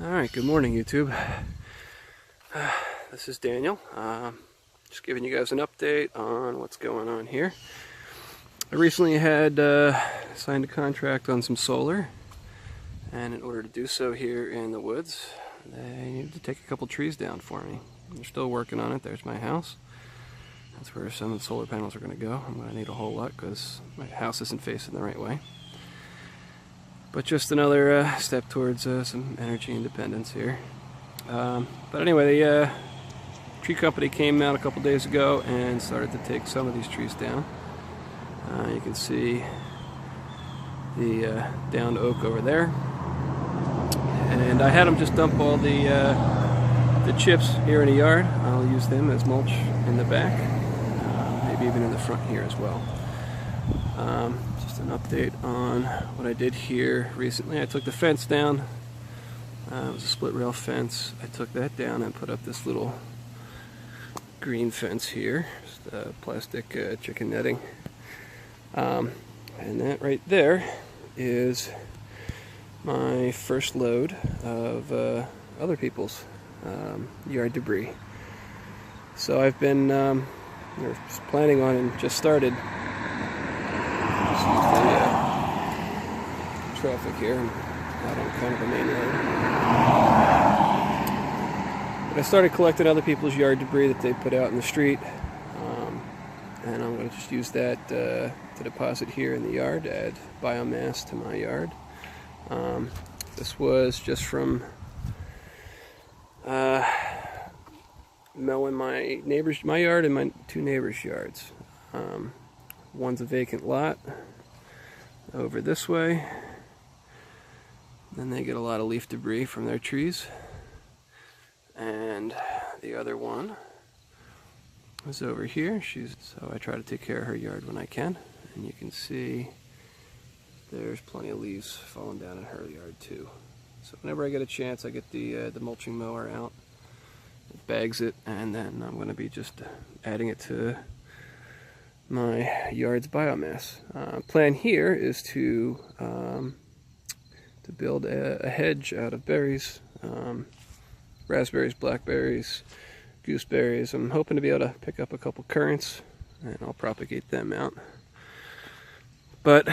Alright, good morning YouTube. This is Daniel. Just giving you guys an update on what's going on here. I recently had signed a contract on some solar, and in order to do so here in the woods, they needed to take a couple trees down for me. They're still working on it. There's my house. That's where some of the solar panels are going to go. I'm going to need a whole lot because my house isn't facing the right way. But just another step towards some energy independence here. But anyway, the tree company came out a couple days ago and started to take some of these trees down. You can see the downed oak over there. And I had them just dump all the chips here in the yard. I'll use them as mulch in the back, maybe even in the front here as well. Just an update on what I did here recently. I took the fence down. It was a split rail fence. I took that down and put up this little green fence here, just plastic chicken netting. And that right there is my first load of other people's yard debris. So I've been planning on and just started. Just use the traffic here out on kind of the main road. But I started collecting other people's yard debris that they put out in the street, and I'm going to just use that to deposit here in the yard, to add biomass to my yard. This was just from mowing my yard and my two neighbors' yards. One's a vacant lot over this way. Then they get a lot of leaf debris from their trees. And the other one is over here. So I try to take care of her yard when I can. And you can see there's plenty of leaves falling down in her yard too. So whenever I get a chance, I get the mulching mower out. It bags it, and then I'm going to be just adding it to my yard's biomass. Plan here is to build a hedge out of berries, raspberries, blackberries, gooseberries. I'm hoping to be able to pick up a couple currants, and I'll propagate them out. But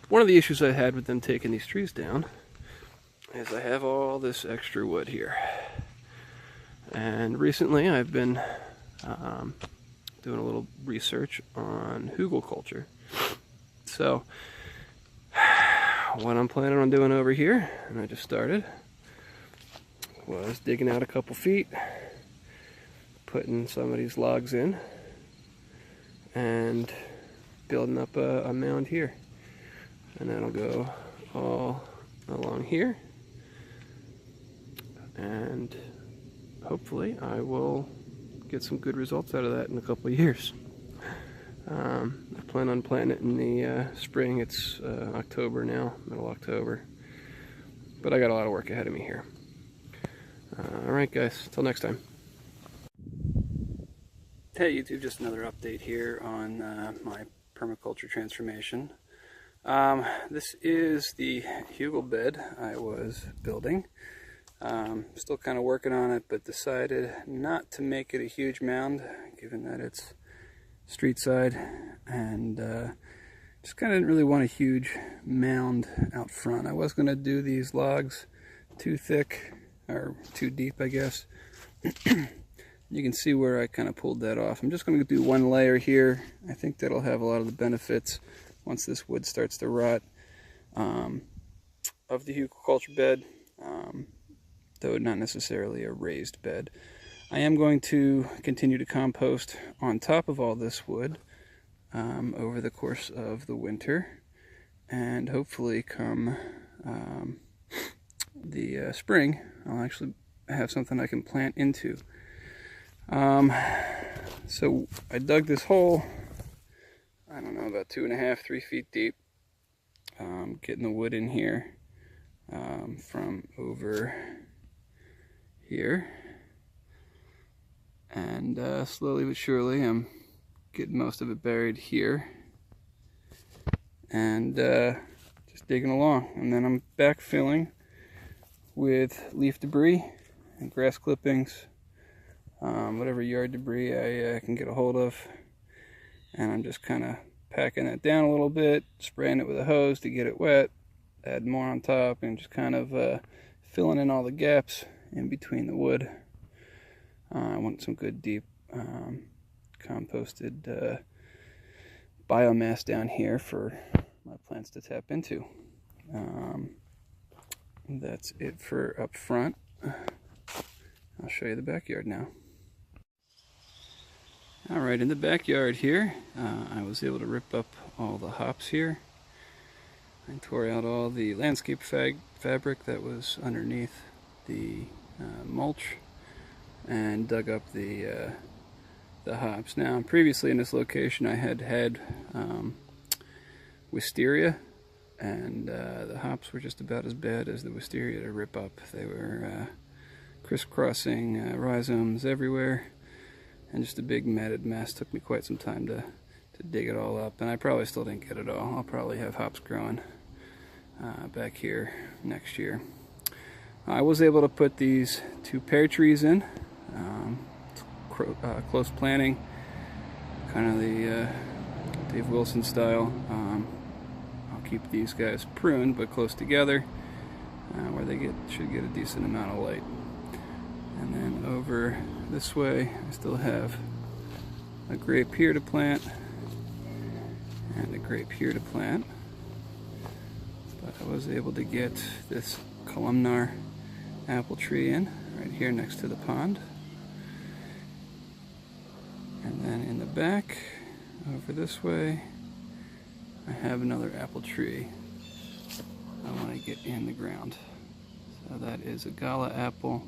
one of the issues I had with them taking these trees down is I have all this extra wood here. And recently I've been doing a little research on hugelkulture. So what I'm planning on doing over here, and I just started, was digging out a couple feet, putting some of these logs in, and building up a mound here. And that'll go all along here, and hopefully I will get some good results out of that in a couple of years. I plan on planting it in the spring. It's October now, middle October. But I got a lot of work ahead of me here. Alright guys, until next time. Hey YouTube, just another update here on my permaculture transformation. This is the hugel bed I was building. Still kind of working on it, but decided not to make it a huge mound, given that it's street side, and just kind of didn't really want a huge mound out front. I was going to do these logs too thick, or too deep, I guess. You can see where I kind of pulled that off. I'm just going to do one layer here. I think that'll have a lot of the benefits once this wood starts to rot of the hugelkulture bed. Though not necessarily a raised bed. I am going to continue to compost on top of all this wood over the course of the winter, and hopefully come the spring I'll actually have something I can plant into. So I dug this hole, I don't know, about 2.5, 3 feet deep, getting the wood in here from over here, and slowly but surely I'm getting most of it buried here, and just digging along, and then I'm backfilling with leaf debris and grass clippings, whatever yard debris I can get a hold of, and I'm just kind of packing that down a little bit, spraying it with a hose to get it wet, add more on top, and just kind of filling in all the gaps in between the wood. I want some good deep composted biomass down here for my plants to tap into. That's it for up front. I'll show you the backyard now. Alright, in the backyard here, I was able to rip up all the hops here. I tore out all the landscape fabric that was underneath the mulch and dug up the hops. Now, previously in this location I had wisteria, and the hops were just about as bad as the wisteria to rip up. They were crisscrossing rhizomes everywhere, and just a big matted mess. Took me quite some time to dig it all up, and I probably still didn't get it all. I'll probably have hops growing back here next year. I was able to put these 2 pear trees in, close planting, kind of the Dave Wilson style. I'll keep these guys pruned but close together, where they should get a decent amount of light. And then over this way I still have a grape here to plant and a grape here to plant, but I was able to get this columnar apple tree in right here next to the pond. And then in the back over this way I have another apple tree I want to get in the ground. So that is a gala apple,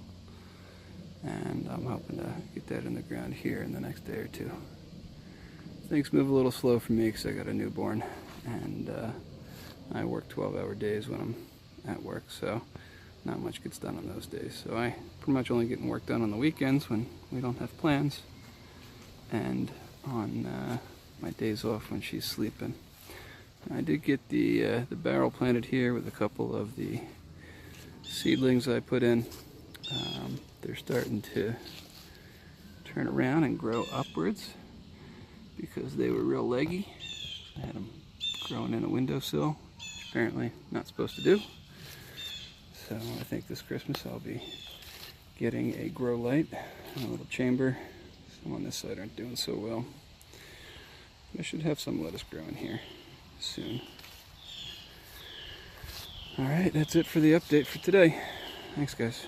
and I'm hoping to get that in the ground here in the next day or two. Things move a little slow for me because I got a newborn, and I work 12-hour days when I'm at work, so not much gets done on those days. So I pretty much only getting work done on the weekends when we don't have plans, and on my days off when she's sleeping. I did get the barrel planted here with a couple of the seedlings I put in. They're starting to turn around and grow upwards because they were real leggy. I had them growing in a windowsill, which apparently not supposed to do. So I think this Christmas I'll be getting a grow light and a little chamber. Some on this side aren't doing so well. I should have some lettuce growing here soon. Alright, that's it for the update for today. Thanks, guys.